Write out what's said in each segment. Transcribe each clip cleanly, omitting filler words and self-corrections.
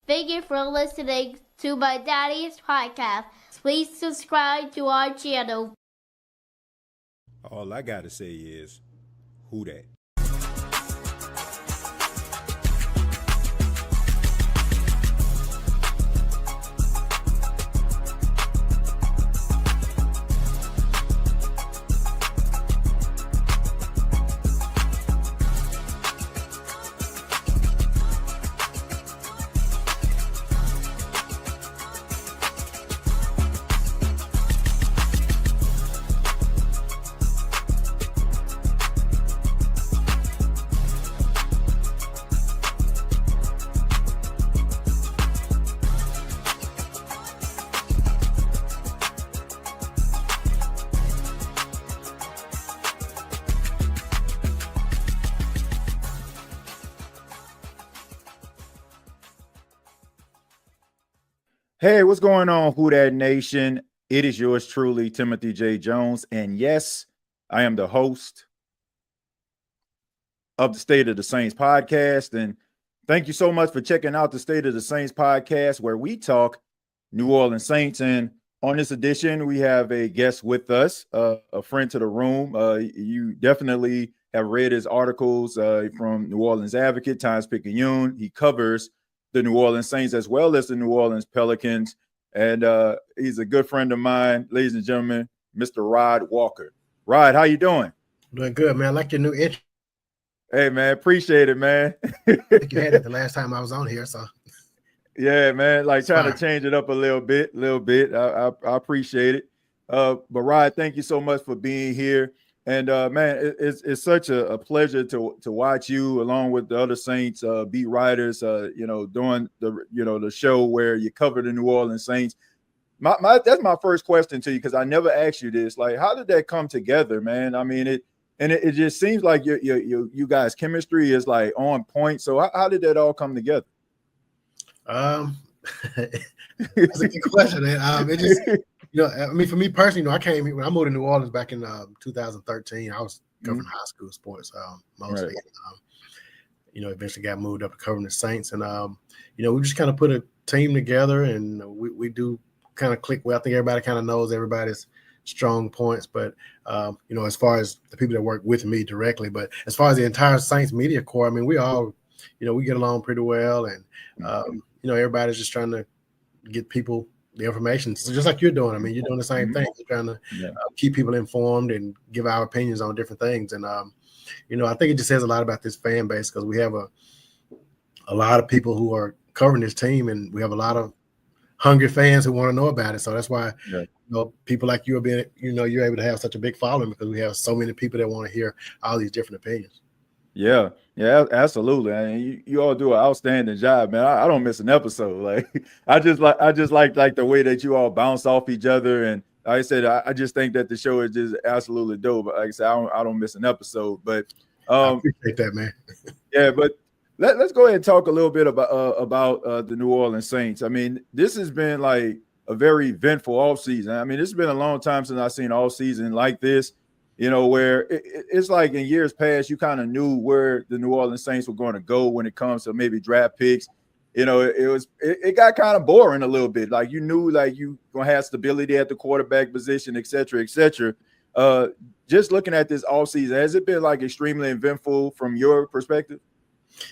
Thank you for listening to my daddy's podcast. Please subscribe to our channel. All I gotta say is, who that? Hey, what's going on, Who Dat Nation? It is yours truly, Timothy J. Jones. And yes, I am the host of the State of the Saints podcast. And thank you so much for checking out the State of the Saints podcast, where we talk New Orleans Saints. And on this edition, we have a guest with us, a friend to the room. You definitely have read his articles from New Orleans Advocate, Times-Picayune. He covers the New Orleans Saints as well as the New Orleans Pelicans. And he's a good friend of mine, ladies and gentlemen, Mr. Rod Walker. Rod, how you doing? Doing good, man. I like your new intro. Hey, man, appreciate it, man. I think you had it the last time I was on here, so. Yeah, man, like trying to change it up a little bit. I appreciate it. But Rod, thank you so much for being here. And man, it's such a pleasure to watch you along with the other Saints beat writers, doing the show where you cover the New Orleans Saints. That's my first question to you, because I never asked you this. Like, how did that come together, man? I mean, it just seems like you guys' chemistry is like on point. So how did that all come together? That's a good question. It just. I mean, for me personally, I came when I moved to New Orleans back in 2013. I was covering high school sports mostly. Right. Eventually got moved up to covering the Saints, and we just kind of put a team together, and we do kind of click well. I think everybody kind of knows everybody's strong points, but as far as the people that work with me directly, but as far as the entire Saints media corps, I mean, we all, we get along pretty well, and everybody's just trying to get people the information. So just like you're doing, I mean, you're doing the same thing. You're trying to keep people informed and give our opinions on different things. And, I think it just says a lot about this fan base, because we have a lot of people who are covering this team, and we have a lot of hungry fans who want to know about it. So that's why, people like you are being, you're able to have such a big following, because we have so many people that want to hear all these different opinions. Yeah, absolutely. I mean, you all do an outstanding job, man. I don't miss an episode. Like, I just like the way that you all bounce off each other. And like I said, I just think that the show is just absolutely dope. Like I said, I don't miss an episode. But I appreciate that, man. Yeah, but let's go ahead and talk a little bit about the New Orleans Saints. I mean, this has been like a very eventful offseason. I mean, it's been a long time since I've seen all season like this. Where it's like in years past, you kind of knew where the New Orleans Saints were going to go when it comes to maybe draft picks. It got kind of boring a little bit. Like, you knew like you going to have stability at the quarterback position, et cetera, et cetera. Just looking at this offseason, has it been like extremely eventful from your perspective?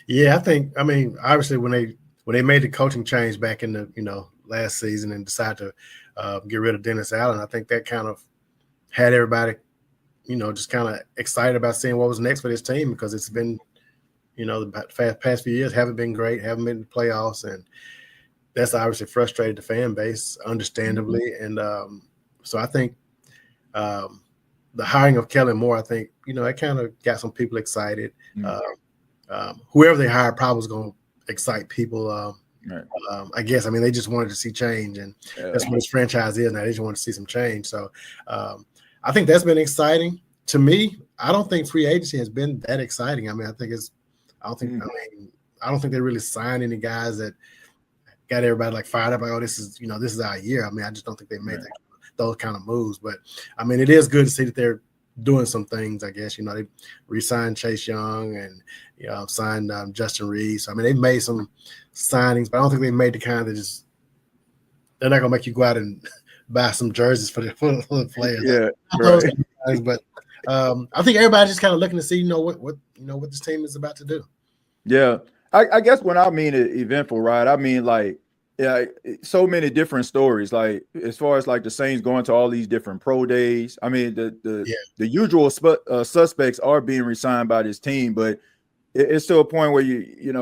Yeah, I mean, obviously when they made the coaching change back in the, last season and decided to get rid of Dennis Allen, I think that kind of had everybody just kind of excited about seeing what was next for this team, because it's been, the past few years haven't been great, haven't been in the playoffs, and that's obviously frustrated the fan base, understandably. And so I think the hiring of Kellen Moore, I think, it kind of got some people excited. Whoever they hired probably was going to excite people. I guess, I mean, they just wanted to see change, and that's what this franchise is now. They just want to see some change. So I think that's been exciting. To me, I don't think free agency has been that exciting. I mean, I don't think they really signed any guys that got everybody like fired up. Like, oh, this is our year. I mean, I just don't think they made those kind of moves. But I mean, it is good to see that they're doing some things, I guess. They re-signed Chase Young and signed Justin Reed. So I mean, they made some signings, but I don't think they made the kind that they're not gonna make you go out and buy some jerseys for the players. Yeah, right. But I think everybody's just kind of looking to see, what this team is about to do. Yeah, I guess when I mean eventful, right? I mean so many different stories. Like as far as like the Saints going to all these different pro days. I mean the usual suspects are being re-signed by this team, but it's to a point where you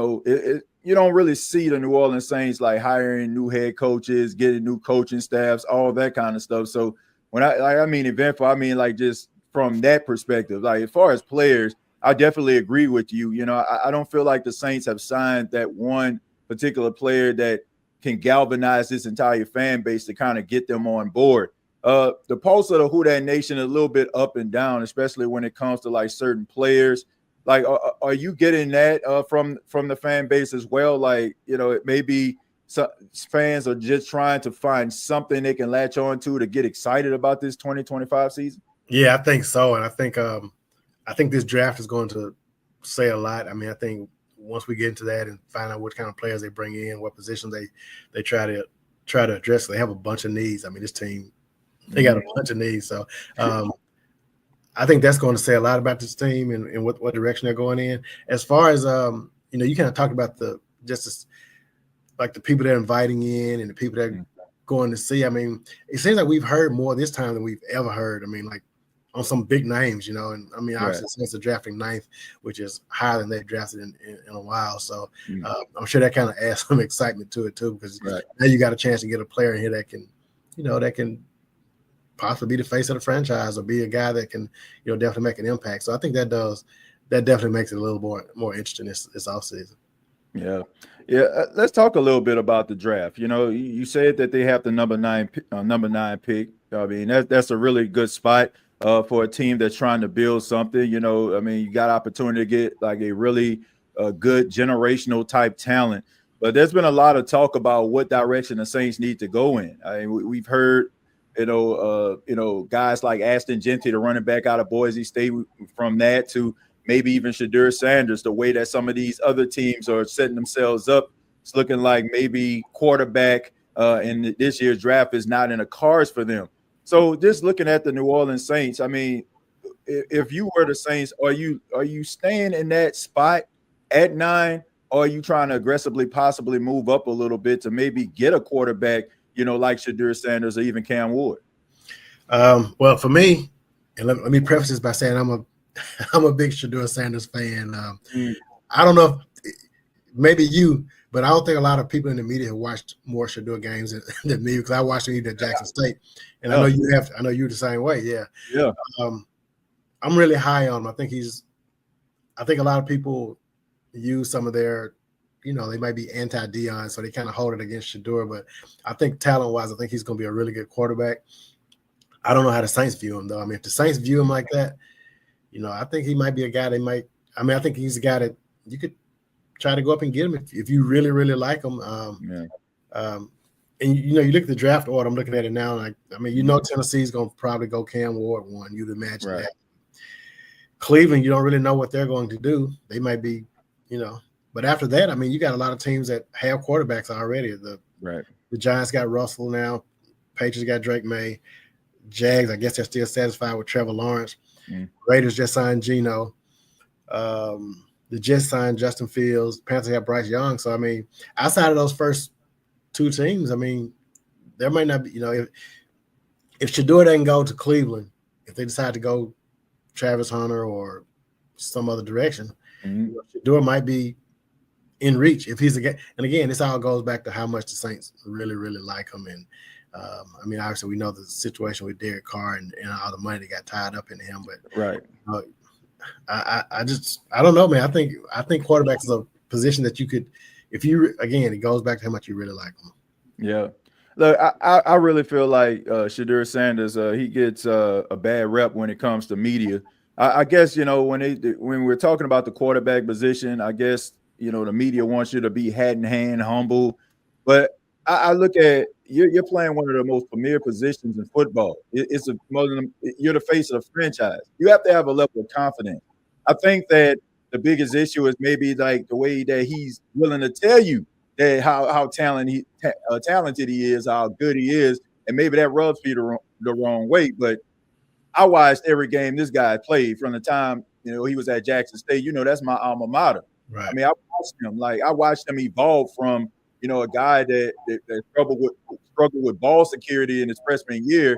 don't really see the New Orleans Saints like hiring new head coaches, getting new coaching staffs, all that kind of stuff. So when I mean eventful, I mean like just from that perspective. Like as far as players, I definitely agree with you. I don't feel like the Saints have signed that one particular player that can galvanize this entire fan base to kind of get them on board. The pulse of the Who Dat Nation is a little bit up and down, especially when it comes to like certain players. Like, are you getting that from the fan base as well? Like, it may be fans are just trying to find something they can latch on to get excited about this 2025 season. Yeah, I think so, and I think this draft is going to say a lot. I mean, I think once we get into that and find out what kind of players they bring in, what positions they try to address, they have a bunch of needs. I mean, this team, they got a bunch of needs. So I think that's going to say a lot about this team and what direction they're going in. As far as you kind of talked about the people they're inviting in and the people that are going to see. I mean, it seems like we've heard more this time than we've ever heard. I mean, like on some big names, and I mean, obviously since they're drafting 9th, which is higher than they've drafted in a while. So I'm sure that kind of adds some excitement to it too, because now you got a chance to get a player in here that can possibly be the face of the franchise or be a guy that can, definitely make an impact. So I think that definitely makes it a little more interesting this offseason. Yeah. Let's talk a little bit about the draft. You said that they have the number 9 pick. I mean, that's a really good spot for a team that's trying to build something. I mean, you got opportunity to get like a really good generational type talent. But there's been a lot of talk about what direction the Saints need to go in. I mean, we've heard, guys like Ashton Genty, the running back out of Boise State, from that to maybe even Shedeur Sanders, the way that some of these other teams are setting themselves up. It's looking like maybe quarterback in this year's draft is not in the cards for them. So just looking at the New Orleans Saints, I mean, if you were the Saints, are you staying in that spot at 9, or are you trying to aggressively possibly move up a little bit to maybe get a quarterback, like Shedeur Sanders or even Cam Ward? Well, for me, and let me preface this by saying I'm a big Shedeur Sanders fan. I don't know if maybe you, but I don't think a lot of people in the media have watched more Shedeur games than me, because I watched him even at Jackson State, and I know you have. I know you're the same way. Yeah. I'm really high on him. I think a lot of people use some of their, they might be anti-Deion, so they kind of hold it against Shedeur. But I think talent-wise, I think he's going to be a really good quarterback. I don't know how the Saints view him, though. I mean, if the Saints view him like that, I think he might be a guy I think he's a guy that you could try to go up and get him if you really, really like him. And you look at the draft order. I'm looking at it now. Like, I mean, Tennessee's going to probably go Cam Ward 1. You'd imagine that. Cleveland, you don't really know what they're going to do. They might be, But after that, I mean, you got a lot of teams that have quarterbacks already. The Giants got Russell now. Patriots got Drake May. Jags, I guess they're still satisfied with Trevor Lawrence. Raiders just signed Geno. The Jets signed Justin Fields. Panthers have Bryce Young. So, I mean, outside of those first 2 teams, I mean, there might not be, if Shedeur doesn't go to Cleveland, if they decide to go Travis Hunter or some other direction, Shedeur might be in reach if he's a guy. And again, this all goes back to how much the Saints really, really like him. And I mean, obviously, we know the situation with Derek Carr and all the money that got tied up in him. But I don't know, man. I think quarterback is a position that you could, it goes back to how much you really like them. Yeah. Look, I really feel like Shedeur Sanders, he gets a bad rep when it comes to media. I guess, when we're talking about the quarterback position, I guess, the media wants you to be hat in hand, humble. But I look at you're playing one of the most premier positions in football. You're the face of the franchise. You have to have a level of confidence. I think that the biggest issue is maybe like the way that he's willing to tell you that how talented he is, how good he is, and maybe that rubs you the wrong way. But I watched every game this guy played from the time he was at Jackson State. That's my alma mater. Right. I mean, I watched him evolve from a guy that struggled with ball security in his freshman year,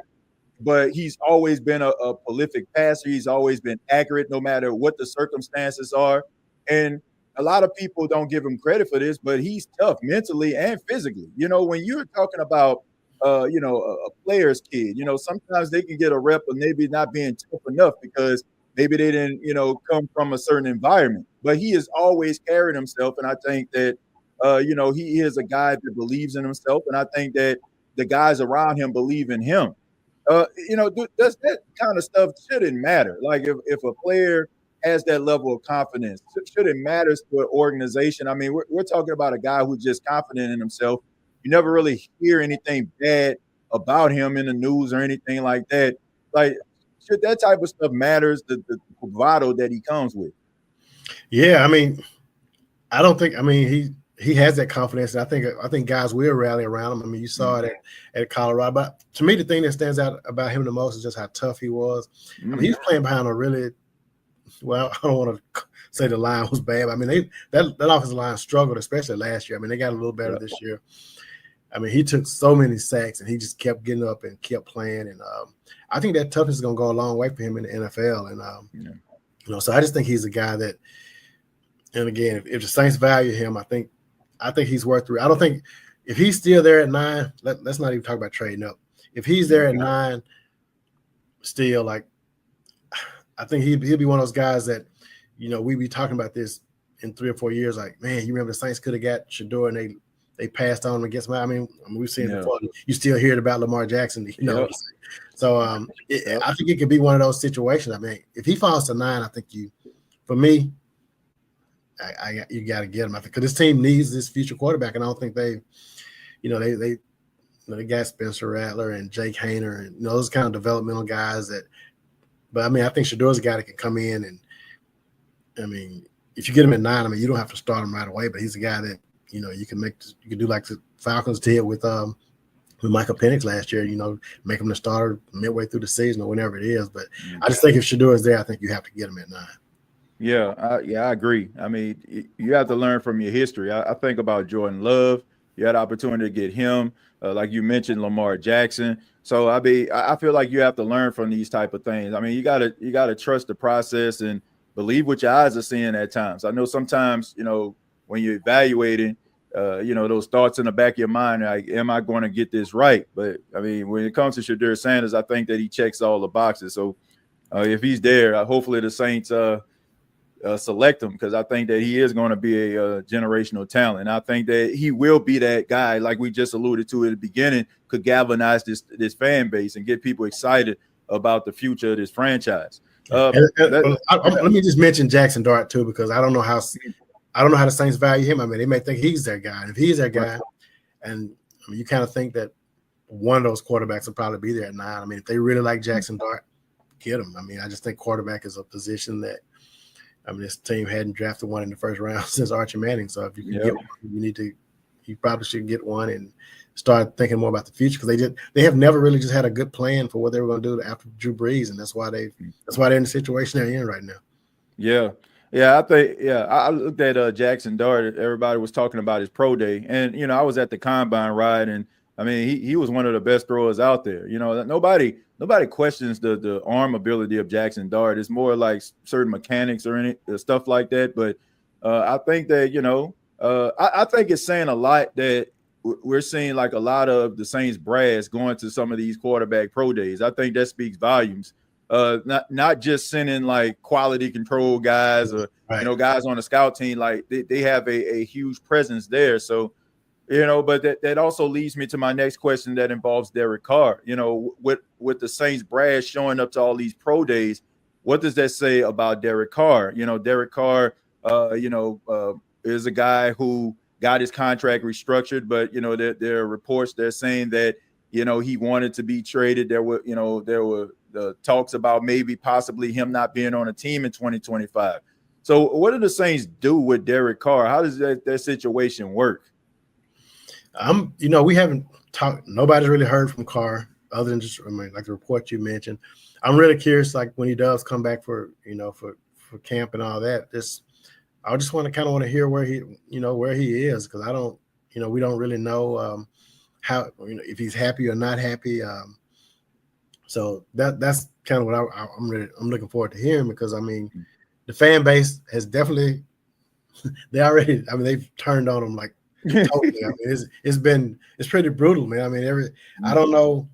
but he's always been a prolific passer. He's always been accurate no matter what the circumstances are. And a lot of people don't give him credit for this, but he's tough mentally and physically. When you're talking about a player's kid, sometimes they can get a rep of maybe not being tough enough because maybe they didn't, come from a certain environment. But he has always carried himself, and I think that he is a guy that believes in himself, and I think that the guys around him believe in him. Does that kind of stuff shouldn't matter. Like if a player has that level of confidence, shouldn't matter to an organization. I mean, we're talking about a guy who's just confident in himself. You never really hear anything bad about him in the news or anything like that. Like, should that type of stuff matters, the bravado that he comes with? Yeah, I mean, I don't think. I mean, he has that confidence. And I think guys will rally around him. I mean, you saw it at Colorado. But to me, the thing that stands out about him the most is just how tough he was. I mean, he's playing behind a really well. I don't want to say the line was bad. But I mean, that offensive line struggled, especially last year. I mean, they got a little better this year. I mean, he took so many sacks, and he just kept getting up and kept playing. And I think that toughness is going to go a long way for him in the NFL. And so I just think he's a guy that. And again, if the Saints value him, I think he's worth I don't think if he's still there at 9, let's not even talk about trading up. If he's there at 9, still, like, I think he'll be one of those guys that, we be talking about this in 3 or 4 years. Like, man, you remember the Saints could have got Shedeur and they passed on him against I mean, we've seen it before. You still hear it about Lamar Jackson, So I think it could be one of those situations. I mean, if he falls to 9, I think for me, you got to get him. I think because this team needs this future quarterback, and I don't think they got Spencer Rattler and Jake Hayner and those kind of developmental guys But I mean, I think Shedeur's a guy that can come in and, I mean, if you get him at 9, I mean, you don't have to start him right away, but he's a guy that you can do like the Falcons did with Michael Penix last year. Make him the starter midway through the season or whenever it is. But I just think if Shedeur is there, I think you have to get him at 9. Yeah, I agree. I mean, you have to learn from your history. I think about Jordan Love. You had the opportunity to get him, like you mentioned, Lamar Jackson. So I feel like you have to learn from these type of things. I mean, you gotta trust the process and believe what your eyes are seeing at times. I know sometimes, when you're evaluating, those thoughts in the back of your mind, like, am I going to get this right? But I mean, when it comes to Shedeur Sanders, I think that he checks all the boxes. So if he's there, hopefully the Saints select him, because I think that he is going to be a generational talent. I think that he will be that guy, like we just alluded to at the beginning, could galvanize this fan base and get people excited about the future of this franchise. Let me just mention Jackson Dart too, because I don't know how the Saints value him. I mean, they may think he's their guy, and if he's their guy, and I mean, you kind of think that one of those quarterbacks will probably be there at 9. I mean, if they really like Jackson Dart, get him. I mean, I just think quarterback is a position that. I mean, this team hadn't drafted one in the first round since Archie Manning. So if you can get one, you probably should get one and start thinking more about the future, because they have never really just had a good plan for what they were going to do after Drew Brees, and that's why they're in the situation they're in right now. Yeah, I think I looked at Jackson Dart. Everybody was talking about his pro day, and I was at the combine ride, and I mean he was one of the best throwers out there. Nobody questions the arm ability of Jackson Dart. It's more like certain mechanics or any stuff like that. But I think that, I think it's saying a lot that we're seeing like a lot of the Saints brass going to some of these quarterback pro days. I think that speaks volumes. Not just sending like quality control guys or, guys on the scout team. Like they have a huge presence there. So, but that also leads me to my next question that involves Derek Carr. With the Saints brass showing up to all these pro days, what does that say about Derek Carr? Derek Carr, is a guy who got his contract restructured, but there are reports they're saying that he wanted to be traded. There were the talks about maybe possibly him not being on a team in 2025. So what do the Saints do with Derek Carr? How does that situation work? We haven't talked. Nobody's really heard from Carr other than just like the report you mentioned. I'm really curious, like when he does come back for camp and all that. I just want to hear where he is, because I don't, we don't really know how, if he's happy or not happy. So that's kind of what I'm looking forward to hearing, because the fan base has definitely they've turned on him like totally. It's pretty brutal, man. I don't know.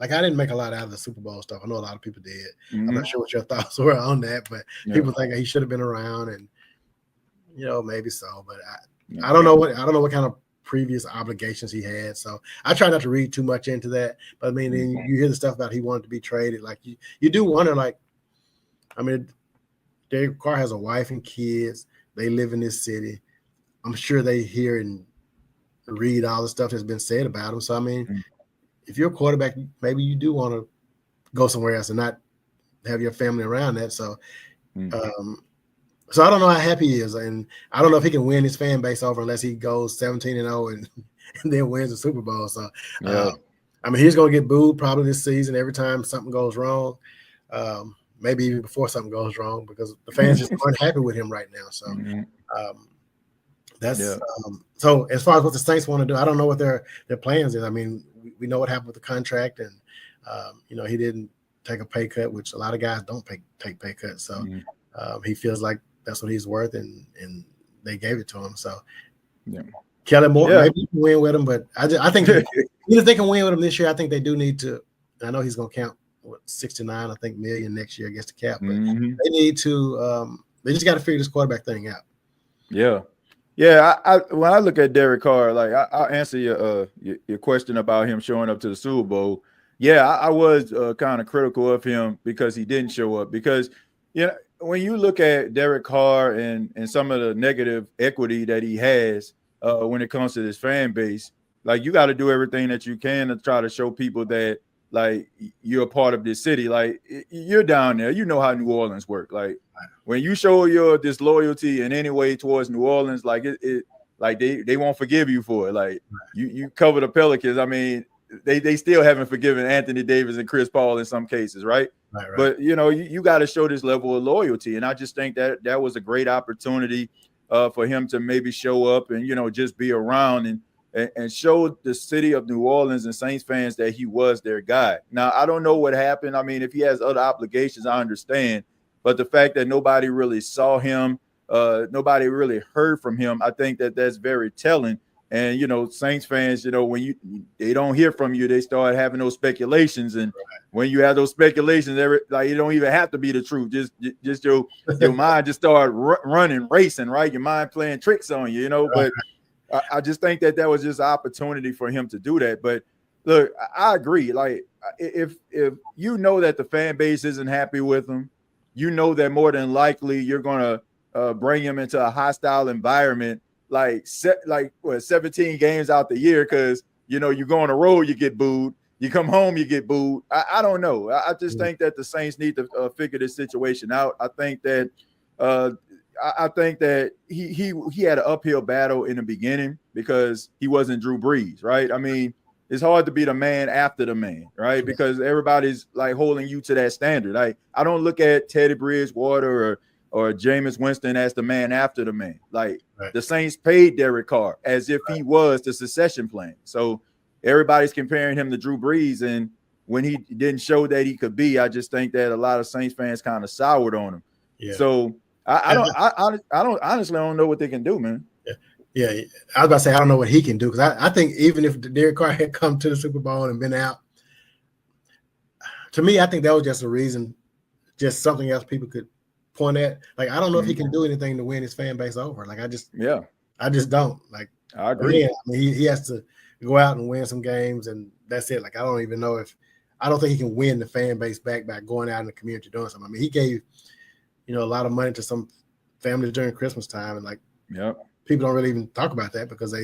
Like, I didn't make a lot out of the Super Bowl stuff. I know a lot of people did. I'm not sure what your thoughts were on that, but people think he should have been around, and maybe so. But I don't know what kind of previous obligations he had. So I try not to read too much into that. But then you hear the stuff about he wanted to be traded. Like you do wonder. Like, Derek Carr has a wife and kids. They live in this city. I'm sure they hear and read all the stuff that's been said about him. So if you're a quarterback, maybe you do want to go somewhere else and not have your family around that. So, so I don't know how happy he is, and I don't know if he can win his fan base over unless he goes 17-0 and then wins the Super Bowl. So, he's going to get booed probably this season every time something goes wrong. Maybe even before something goes wrong, because the fans just aren't happy with him right now. So, so as far as what the Saints want to do, I don't know what their plans is. We know what happened with the contract, and he didn't take a pay cut, which a lot of guys don't take pay cuts. So he feels like that's what he's worth, and they gave it to him. So Kellen Moore, maybe you can win with him, but I think even if they can win with him this year, I think they do need to. I know he's going to count $69 million next year against the cap, but they need to. They just got to figure this quarterback thing out. Yeah, when I look at Derek Carr, like I'll answer your question about him showing up to the Super Bowl. Yeah, I was kind of critical of him because he didn't show up. Because when you look at Derek Carr and some of the negative equity that he has when it comes to this fan base, like, you got to do everything that you can to try to show people that, like, you're a part of this city. Like, you're down there. You know how New Orleans work. Like, when you show your disloyalty in any way towards New Orleans, like like they won't forgive you for it. Like, you cover the Pelicans. They still haven't forgiven Anthony Davis and Chris Paul in some cases, right? Right. But you got to show this level of loyalty, and I just think that was a great opportunity for him to maybe show up and just be around and show the city of New Orleans and Saints fans that he was their guy. Now, I don't know what happened. If he has other obligations, I understand. But the fact that nobody really saw him, nobody really heard from him, I think that's very telling. And, Saints fans, when they don't hear from you, they start having those speculations. And when you have those speculations, it don't even have to be the truth. Just your mind just start running, racing, right? Your mind playing tricks on you, But I just think that was just an opportunity for him to do that. But look, I agree. Like, if that the fan base isn't happy with him, that more than likely you're going to bring him into a hostile environment, like 17 games out the year, because you go on the road, you get booed. You come home, you get booed. I don't know. I just think that the Saints need to figure this situation out. I think that he had an uphill battle in the beginning because he wasn't Drew Brees, right? It's hard to be the man after the man, right? Because everybody's like holding you to that standard. Like, I don't look at Teddy Bridgewater or Jameis Winston as the man after the man. Like, the Saints paid Derek Carr as if he was the succession plan. So everybody's comparing him to Drew Brees, and when he didn't show that he could be, I just think that a lot of Saints fans kind of soured on him. Yeah. So I honestly don't know what they can do, man. Yeah, I was about to say I don't know what he can do, because I think even if Derek Carr had come to the Super Bowl and been out, to me, I think that was just a reason, just something else people could point at. Like, I don't know if he can do anything to win his fan base over. Like, I just don't. Like, I agree. Yeah, he has to go out and win some games, and that's it. Like, I don't think he can win the fan base back by going out in the community doing something. He gave, a lot of money to some families during Christmas time, and like, people don't really even talk about that because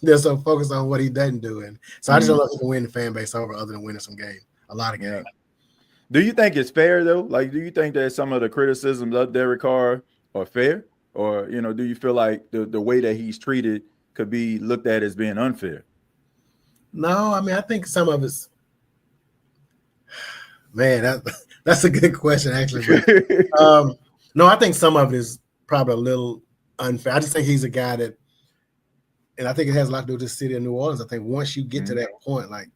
they're so focused on what he doesn't do. And so I just don't know if he can win the fan base over other than winning some games, a lot of games. Do you think it's fair though? Like, do you think that some of the criticisms of Derek Carr are fair, or do you feel like the way that he's treated could be looked at as being unfair? No, I mean I think some of it's, man, that's a good question actually. But, no, I think some of it is probably a little unfair. I just think he's a guy that, and I think it has a lot to do with the city of New Orleans. I think once you get to that point, like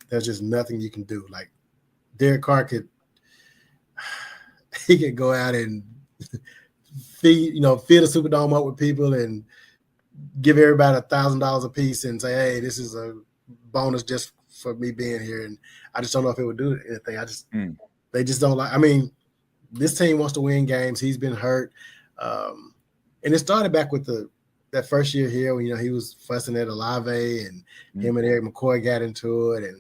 there's just nothing you can do. Like Derek Carr could go out and fill the Superdome up with people and give everybody $1,000 a piece and say, hey, this is a bonus just for me being here. And I just don't know if it would do anything. They just don't like. I mean, this team wants to win games. He's been hurt, and it started back with that first year here when he was fussing at Olave and him and Eric McCoy got into it, and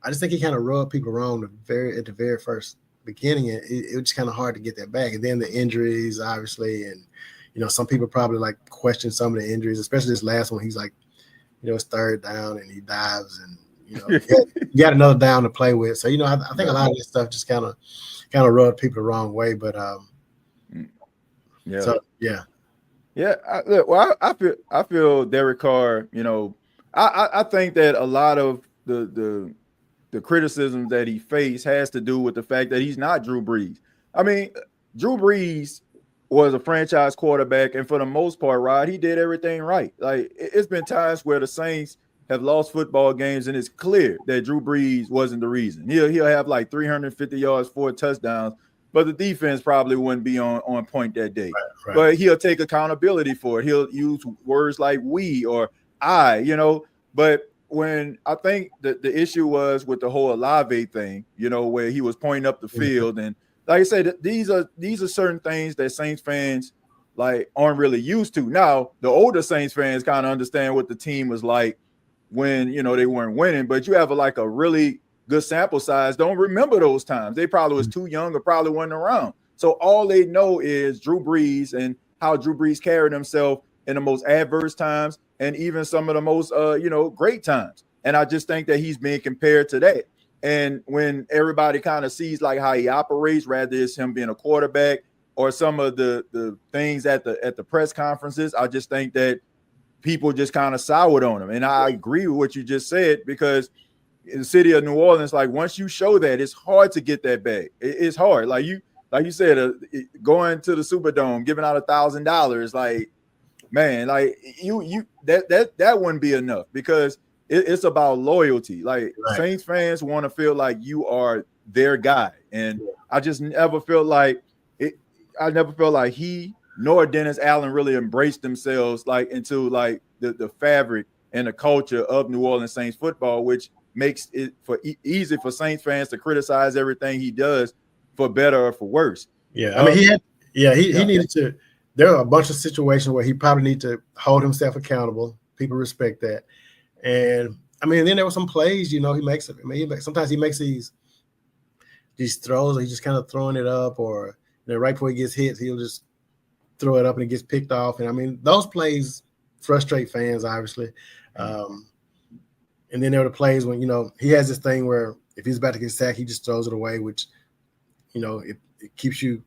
I just think he kind of rubbed people wrong at the very first beginning. It was just kind of hard to get that back, and then the injuries, obviously, and some people probably like question some of the injuries, especially this last one. He's like, it's third down and he dives, and you got another down to play with. So I think a lot of this stuff just kind of rubbed people the wrong way. But I feel Derek Carr. I think that a lot of the criticism that he faced has to do with the fact that he's not Drew Brees. I mean, Drew Brees was a franchise quarterback, and for the most part, Rod, he did everything right. Like, it's been times where the Saints have lost football games, and it's clear that Drew Brees wasn't the reason. He'll have like 350 yards, 4 touchdowns, but the defense probably wouldn't be on point that day. Right. But he'll take accountability for it. He'll use words like we or I, But when I think that the issue was with the whole Olave thing, where he was pointing up the field, and like I said, these are certain things that Saints fans like aren't really used to. Now, the older Saints fans kind of understand what the team was like when they weren't winning, but you have a really good sample size. Don't remember those times. They probably was too young or probably wasn't around. So all they know is Drew Brees and how Drew Brees carried himself in the most adverse times and even some of the most great times. And I just think that he's being compared to that. And when everybody kind of sees like how he operates, rather it's him being a quarterback or some of the things at the press conferences, I just think that people just kind of soured on him. And I agree with what you just said, because in the city of New Orleans, like once you show that, it's hard to get that back. It's hard. Like you said, going to the Superdome, giving out $1,000, like, man, like you that wouldn't be enough, because it's about loyalty. Like Saints fans want to feel like you are their guy. And I just never felt like it. I never felt like he nor Dennis Allen really embraced themselves like into like the fabric and the culture of New Orleans Saints football, which makes it easy for Saints fans to criticize everything he does, for better or for worse. Yeah, I mean, he needed to. There are a bunch of situations where he probably need to hold himself accountable. People respect that. And I mean, then there were some plays, he makes it. I mean, sometimes he makes these throws, or he's just kind of throwing it up, or right before he gets hit, he'll just throw it up and it gets picked off. And I mean, those plays frustrate fans, obviously. And then there are the plays when he has this thing where if he's about to get sacked, he just throws it away, which it keeps you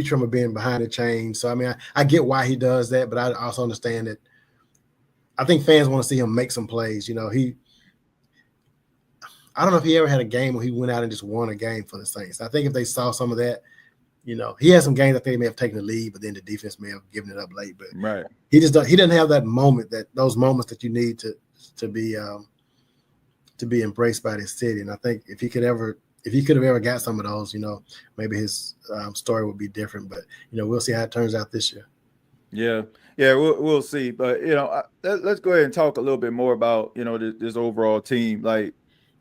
from being behind the chains. So I mean, I get why he does that, but I also understand that. I think fans want to see him make some plays. I don't know if he ever had a game where he went out and just won a game for the Saints. I think if they saw some of that, he had some games that they may have taken the lead, but then the defense may have given it up late. But he doesn't have that moment, those moments that you need to be embraced by this city. And I think if he could have ever got some of those, maybe his story would be different. But we'll see how it turns out this year. Yeah, we'll see. But let's go ahead and talk a little bit more about this overall team. Like,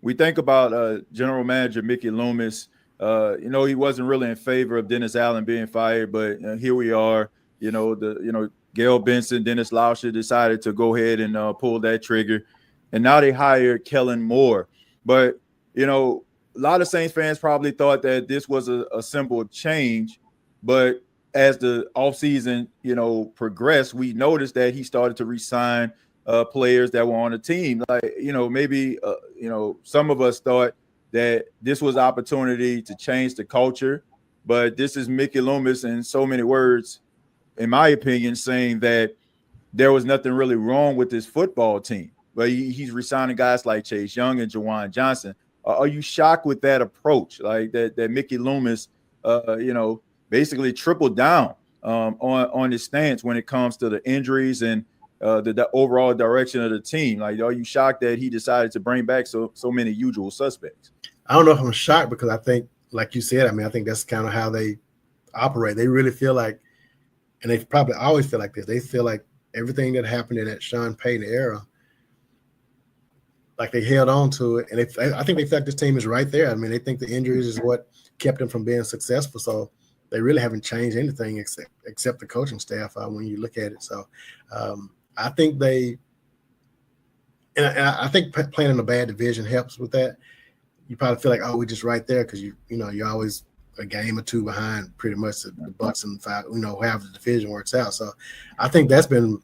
we think about General Manager Mickey Loomis. He wasn't really in favor of Dennis Allen being fired, but here we are. Gail Benson, Dennis Lauscher decided to go ahead and pull that trigger, and now they hired Kellen Moore. But a lot of Saints fans probably thought that this was a simple change, but as the offseason, progressed, we noticed that he started to re-sign players that were on the team. Like, maybe, some of us thought that this was opportunity to change the culture, but this is Mickey Loomis in so many words, in my opinion, saying that there was nothing really wrong with this football team. But he's re-signing guys like Chase Young and Jawan Johnson. Are you shocked with that approach? Like that Mickey Loomis, basically tripled down on his stance when it comes to the injuries and the overall direction of the team. Like, are you shocked that he decided to bring back so many usual suspects? I don't know if I'm shocked, because I think, like you said, I think that's kind of how they operate. They really feel like, and they probably always feel like this, they feel like everything that happened in that Sean Payton era, like they held on to it. And I think they feel like this team is right there. I mean, they think the injuries is what kept them from being successful. So they really haven't changed anything except the coaching staff when you look at it. So I think I think playing in a bad division helps with that. You probably feel like, oh, we're just right there, because you're always a game or two behind pretty much the Bucs and how the division works out. So I think that's been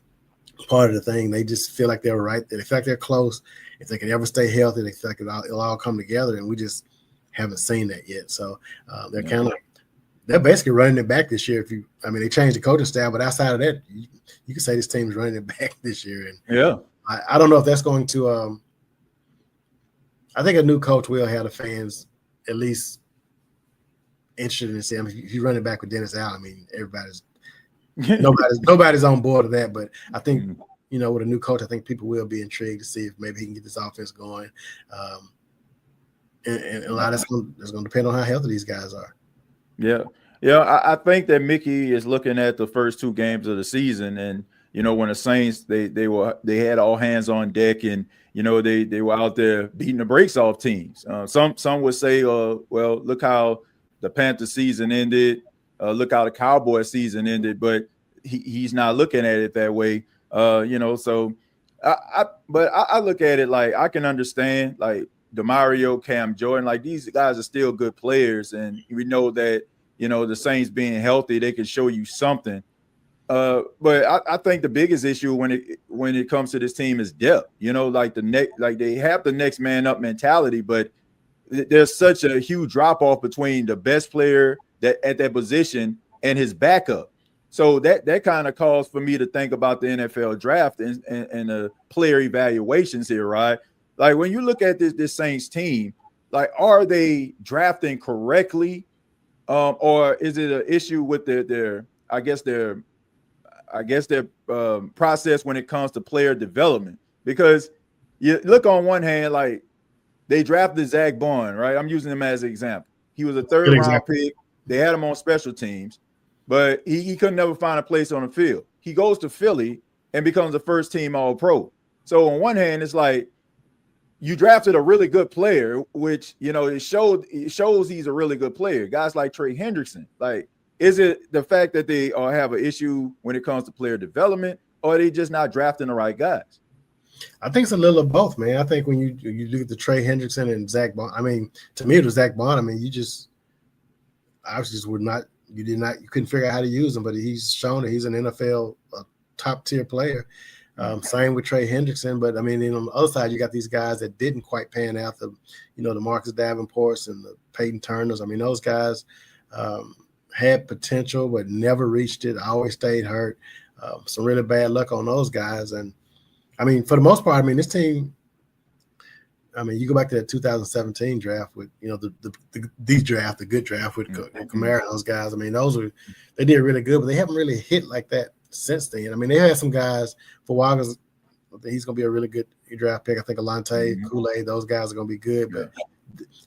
part of the thing. They just feel like they're right there. They feel like they're close. If they can ever stay healthy, they feel like it'll all come together, and we just haven't seen that yet. So they're basically running it back this year. They changed the coaching staff, but outside of that, you can say this team is running it back this year. And yeah, I don't know if that's going to. I think a new coach will have the fans at least interested in seeing. If you run it back with Dennis Allen, nobody's on board with that. But I think with a new coach, I think people will be intrigued to see if maybe he can get this offense going. And a lot of that's going to depend on how healthy these guys are. Yeah. I think that Mickey is looking at the first two games of the season, and when the Saints they had all hands on deck, and they were out there beating the brakes off teams. Some would say, well, look how the Panthers season ended. Look how the Cowboys season ended, but he's not looking at it that way. So I look at it like I can understand, like DeMario, Cam Jordan, like these guys are still good players, and we know that the Saints being healthy, they can show you something. But I think the biggest issue when it comes to this team is depth. Like they have the next man up mentality, but there's such a huge drop off between the best player at that position and his backup. So that kind of calls for me to think about the NFL draft and the player evaluations here, right? Like when you look at this Saints team, like are they drafting correctly, or is it an issue with their process when it comes to player development? Because you look on one hand, like they drafted Zach Bond, right? I'm using him as an example. He was a third-round pick. They had him on special teams, but he couldn't never find a place on the field. He goes to Philly and becomes a first-team All-Pro. So on one hand, it's like you drafted a really good player, which it shows he's a really good player. Guys like Trey Hendrickson, like. Is it the fact that they have an issue when it comes to player development, or are they just not drafting the right guys? I think it's a little of both, man. I think when you look at the Trey Hendrickson and Zach Bond, to me it was Zach Bond. You couldn't figure out how to use him, but he's shown that he's an NFL top tier player. Same with Trey Hendrickson, but on the other side, you got these guys that didn't quite pan out. The Marcus Davenports and the Peyton Turners. Those guys. Had potential but never reached it, always stayed hurt. Some really bad luck on those guys. And for the most part, this team, you go back to that 2017 draft with the good draft with Kamara and those guys. They did really good, but they haven't really hit like that since then. They had some guys for Wagner's. He's going to be a really good draft pick. I think Alante, Kool-Aid, those guys are going to be good, but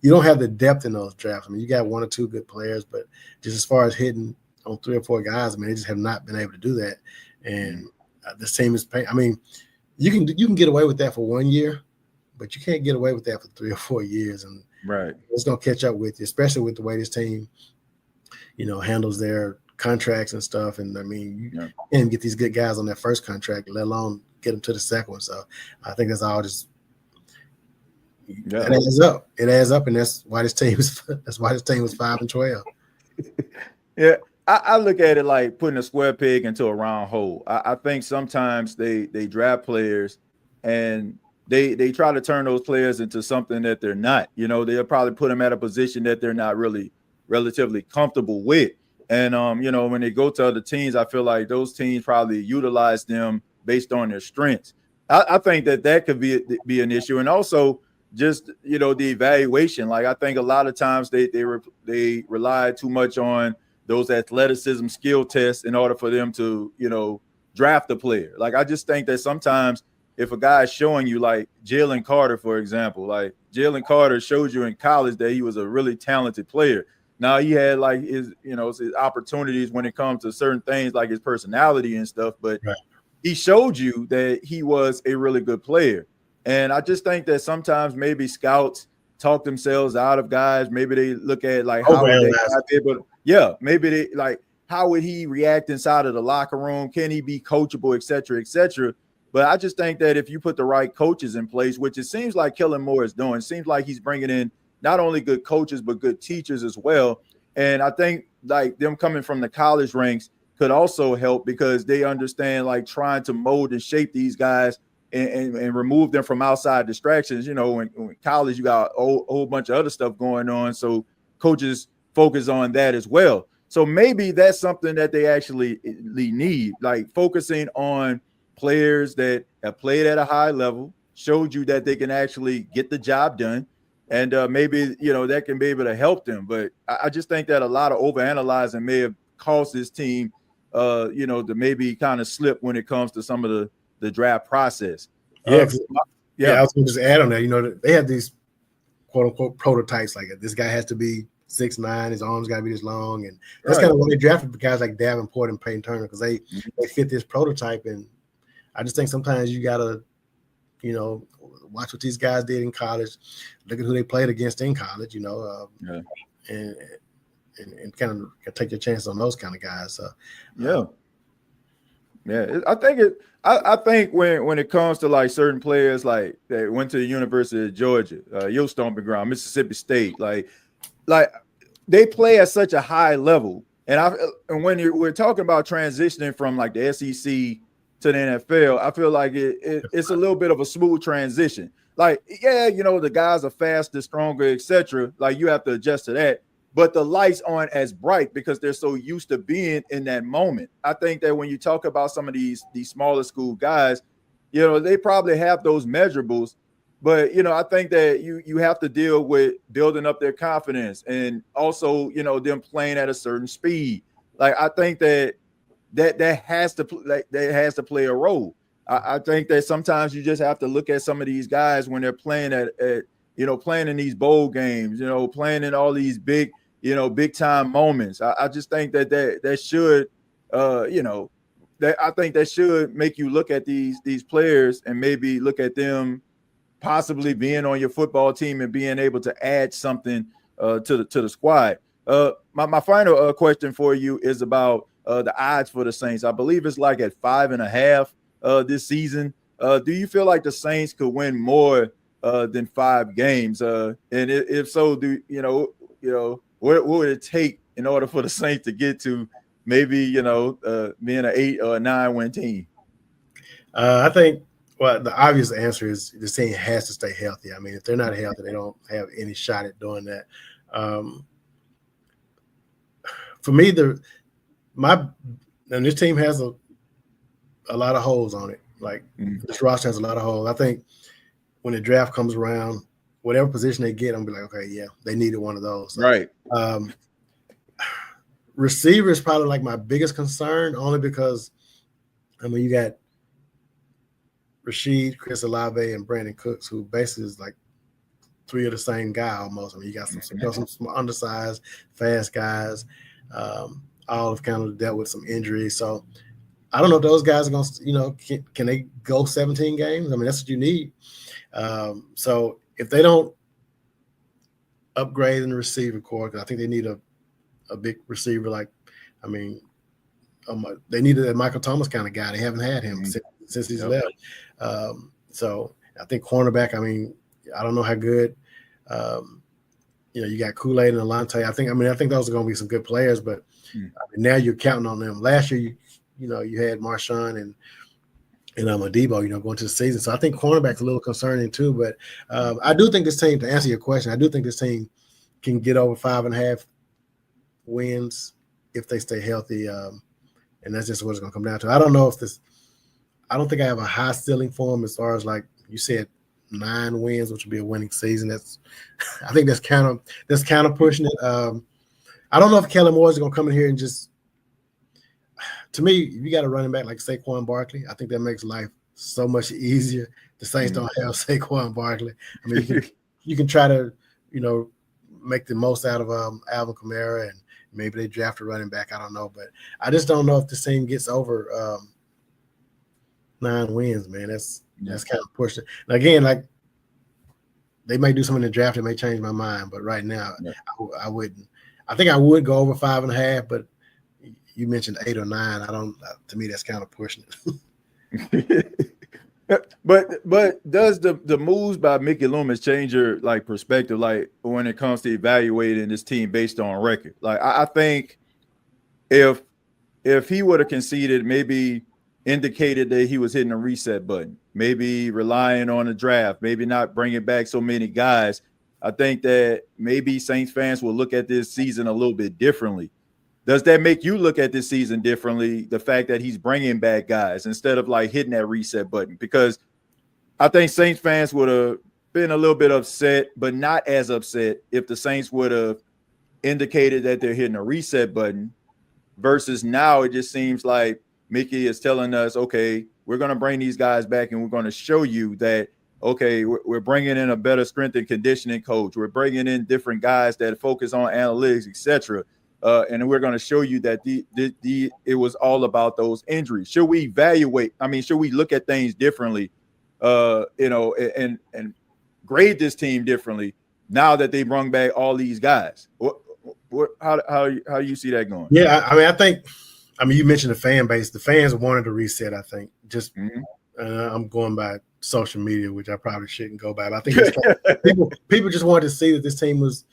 you don't have the depth in those drafts. You got one or two good players, but just as far as hitting on three or four guys, they just have not been able to do that. And this team is paying. You can get away with that for 1 year, but you can't get away with that for 3 or 4 years. And right, it's going to catch up with you, especially with the way this team, handles their contracts and stuff. And you can't get these good guys on that first contract, let alone get them to the second one. So I think that's all just. Yeah. It adds up, and that's why this team was 5-12. Yeah, I look at it like putting a square peg into a round hole. I think sometimes they draft players and they try to turn those players into something that they're not. You know, they'll probably put them at a position that they're not really relatively comfortable with. And you know, when they go to other teams, I feel like those teams probably utilize them based on their strengths. I think that could be an issue, and also just, you know, the evaluation. Like, I think a lot of times they rely too much on those athleticism skill tests in order for them to, you know, draft a player. Like, I just think that sometimes if a guy is showing you, like Jalen Carter, for example, like Jalen Carter showed you in college that he was a really talented player. Now he had like his, you know, his opportunities when it comes to certain things like his personality and stuff, but right. He showed you that he was a really good player. And I just think that sometimes maybe scouts talk themselves out of guys. Maybe they look at like how would they be able to, maybe they like how would he react inside of the locker room? Can he be coachable, et cetera, et cetera? But I just think that if you put the right coaches in place, which it seems like Kellen Moore is doing, it seems like he's bringing in not only good coaches, but good teachers as well. And I think like them coming from the college ranks could also help because they understand like trying to mold and shape these guys and remove them from outside distractions. You know, in college, you got a whole bunch of other stuff going on. So coaches focus on that as well. So maybe that's something that they actually need, like focusing on players that have played at a high level, showed you that they can actually get the job done. And maybe, you know, that can be able to help them. But I just think that a lot of overanalyzing may have caused this team, you know, to maybe kind of slip when it comes to some of the draft process. I was going to just add on that. You know, they have these quote unquote prototypes. Like this guy has to be 6'9", his arms got to be this long, and that's kind of what they drafted guys like Davenport and Peyton Turner because they fit this prototype. And I just think sometimes you gotta, you know, watch what these guys did in college, look at who they played against in college, you know, and kind of take your chances on those kind of guys. So, I think when it comes to like certain players, like that went to the University of Georgia, your stomping ground, Mississippi State, like they play at such a high level. And when we're talking about transitioning from like the SEC to the NFL, I feel like it's a little bit of a smooth transition. Like, you know, the guys are faster, stronger, etc. Like you have to adjust to that. But the lights aren't as bright because they're so used to being in that moment. I think that when you talk about some of these smaller school guys, you know, they probably have those measurables, but, you know, I think that you have to deal with building up their confidence and also, you know, them playing at a certain speed. Like, I think that has to play a role. I think that sometimes you just have to look at some of these guys when they're playing at you know, playing in these bowl games, you know, playing in all these big time moments. I just think that should, you know, that I think that should make you look at these players and maybe look at them possibly being on your football team and being able to add something to the squad. My final question for you is about the odds for the Saints. I believe it's like at 5.5 this season. Do you feel like the Saints could win more than 5 games? And if so, do you know what would it take in order for the Saints to get to maybe, you know, being an 8 or a 9 win team? I think, well, the obvious answer is the team has to stay healthy. I mean, if they're not healthy, they don't have any shot at doing that. For me, and this team has a lot of holes on it. Like this roster has a lot of holes. I think when the draft comes around, whatever position they get, I'm gonna be like, okay, yeah, they needed one of those. So, right. Receiver is probably like my biggest concern, only because I mean you got Rashid, Chris Olave, and Brandon Cooks, who basically is like 3 of the same guy almost. I mean, you got some undersized, fast guys. All have kind of dealt with some injuries, so I don't know if those guys are going to, you know, can they go 17 games? I mean, that's what you need. So if they don't upgrade in the receiver core, because I think they need a big receiver. Like, I mean, they needed a Michael Thomas kind of guy. They haven't had him since he's left. So I think cornerback. I mean, I don't know how good you got Kool-Aid and Alante. I think those are going to be some good players, but now you're counting on them. Last year, you had Marshawn and Adebo, going to the season. So I think cornerback's a little concerning too. But I do think this team, to answer your question, I do think this team can get over 5.5 wins if they stay healthy. And that's just what it's going to come down to. I don't know I don't think I have a high ceiling for them as far as, like you said, 9 wins, which would be a winning season. I think that's kind of pushing it. I don't know if Kellen Moore is going to come in here and just. To me, you got a running back like Saquon Barkley. I think that makes life so much easier. The Saints don't have Saquon Barkley. I mean, you can try to, make the most out of Alvin Kamara, and maybe they draft a running back. I don't know, but I just don't know if this team gets over 9 wins, man. That's kind of pushed it. And again, like they may do something in the draft that may change my mind, but right now I wouldn't. I think I would go over 5.5, but you mentioned 8 or 9. I don't. To me, that's kind of pushing it. But does the moves by Mickey Loomis change your perspective, when it comes to evaluating this team based on record? I think if he would have conceded, maybe indicated that he was hitting a reset button, maybe relying on the draft, maybe not bringing back so many guys, I think that maybe Saints fans will look at this season a little bit differently. Does that make you look at this season differently, the fact that he's bringing back guys instead of hitting that reset button? Because I think Saints fans would have been a little bit upset, but not as upset if the Saints would have indicated that they're hitting a reset button, versus now it just seems like Mickey is telling us, okay, we're going to bring these guys back and we're going to show you that, okay, we're bringing in a better strength and conditioning coach. We're bringing in different guys that focus on analytics, etc. And we're going to show you that it was all about those injuries. Should we evaluate? I mean, should we look at things differently, and grade this team differently now that they brought back all these guys? How do you see that going? Yeah, you mentioned the fan base. The fans wanted to reset, I think. Just I'm going by social media, which I probably shouldn't go by. But I think people just wanted to see that this team was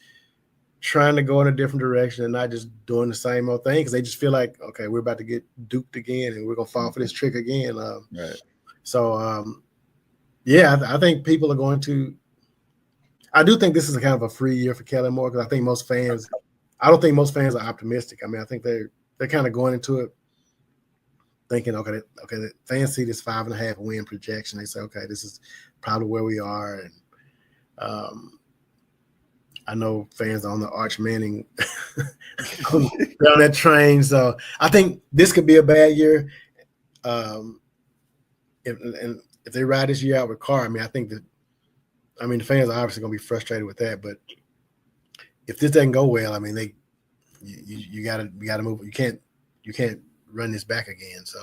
trying to go in a different direction and not just doing the same old thing, because they just feel like, okay, we're about to get duped again and we're going to fall for this trick again. Right. So, I think people are going to – I do think this is a kind of a free year for Kellen Moore, because I think most fans – I don't think most fans are optimistic. I mean, I think they're kind of going into it thinking, okay, the fans see this 5.5 win projection. They say, okay, this is probably where we are. And I know fans on the Arch Manning on that train. So I think this could be a bad year. If they ride this year out with Carr, I think the fans are obviously going to be frustrated with that. But if this doesn't go well, you gotta move. You can't run this back again. So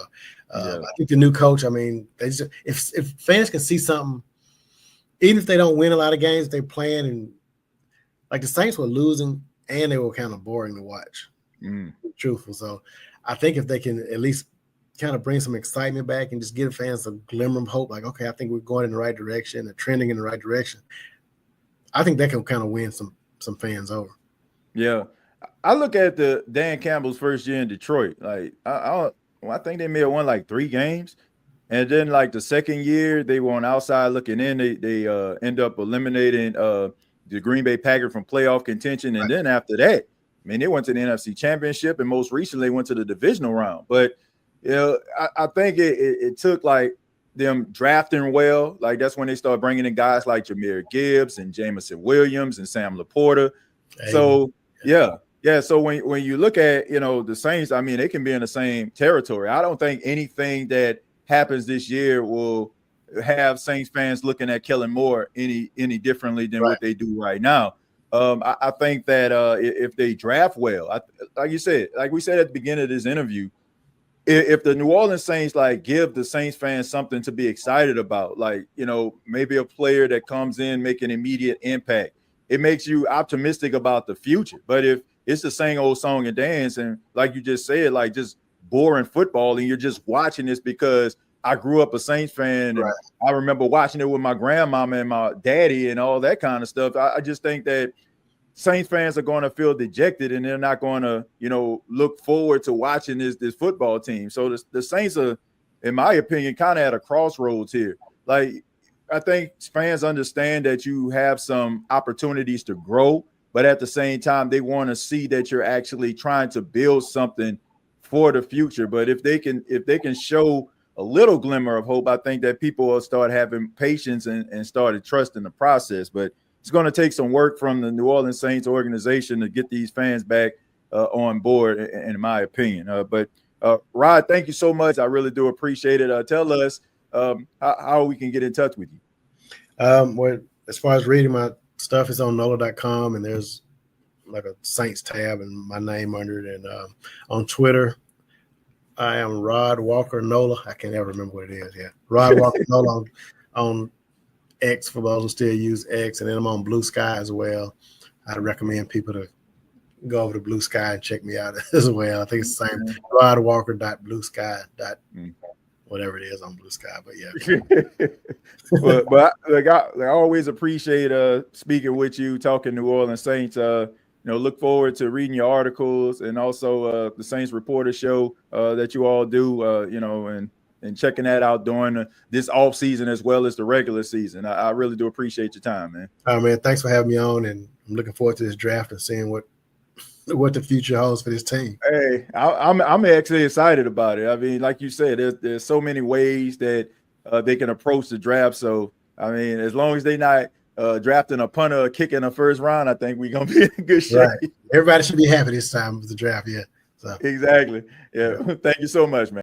I think the new coach, if fans can see something, even if they don't win a lot of games, they playing and. Like the Saints were losing and they were kind of boring to watch, truthful. So I think if they can at least kind of bring some excitement back and just give fans a glimmer of hope, like, okay, I think we're going in the right direction and trending in the right direction, I think that can kind of win some fans over. Yeah. I look at the Dan Campbell's first year in Detroit. I think they may have won 3 games. And then the second year they were on outside looking in. They end up eliminating the Green Bay Packers from playoff contention. And then after that, they went to the NFC Championship, and most recently they went to the divisional round. But, I think it took them drafting well. That's when they started bringing in guys like Jahmyr Gibbs and Jamison Williams and Sam Laporta. Hey, so, yeah. So when you look at, the Saints, they can be in the same territory. I don't think anything that happens this year will have Saints fans looking at Kellen Moore any differently than what they do right now. I think that if they draft well, like you said, like we said at the beginning of this interview, if the New Orleans Saints give the Saints fans something to be excited about, maybe a player that comes in, make an immediate impact, it makes you optimistic about the future. But if it's the same old song and dance, and like you just said, just boring football, and you're just watching this because I grew up a Saints fan, and I remember watching it with my grandmama and my daddy and all that kind of stuff. I just think that Saints fans are going to feel dejected, and they're not going to, look forward to watching this football team. So the Saints are, in my opinion, kind of at a crossroads here. Like, I think fans understand that you have some opportunities to grow, but at the same time, they want to see that you're actually trying to build something for the future. But if they can show a little glimmer of hope, I think that people will start having patience and started trusting the process. But it's going to take some work from the New Orleans Saints organization to get these fans back on board, in my opinion. But Rod, thank you so much. I really do appreciate it. Tell us how we can get in touch with you. Well, as far as reading my stuff, is on NOLA.com, and there's like a Saints tab and my name under it. And on Twitter, I am Rod Walker NOLA. I can't ever remember what it is. Yeah, Rod Walker NOLA on X for those who still use X, and then I'm on Blue Sky as well. I'd recommend people to go over to Blue Sky and check me out as well. I think it's the same, rodwalker.bluesky. Whatever it is on Blue Sky, but yeah. but I always appreciate speaking with you, talking New Orleans Saints. Look forward to reading your articles, and also the Saints Reporter show that you all do, and checking that out during this off season as well as the regular season. I really do appreciate your time, man. Oh, man, thanks for having me on, and I'm looking forward to this draft and seeing what the future holds for this team. Hey, I'm actually excited about it. I mean, like you said, there's so many ways that they can approach the draft. So, I mean, as long as they're not drafting a punter or kicking a first round, I think we're going to be in good shape. Right. Everybody should be happy this time with the draft, yeah. So. Exactly. Yeah. Thank you so much, man.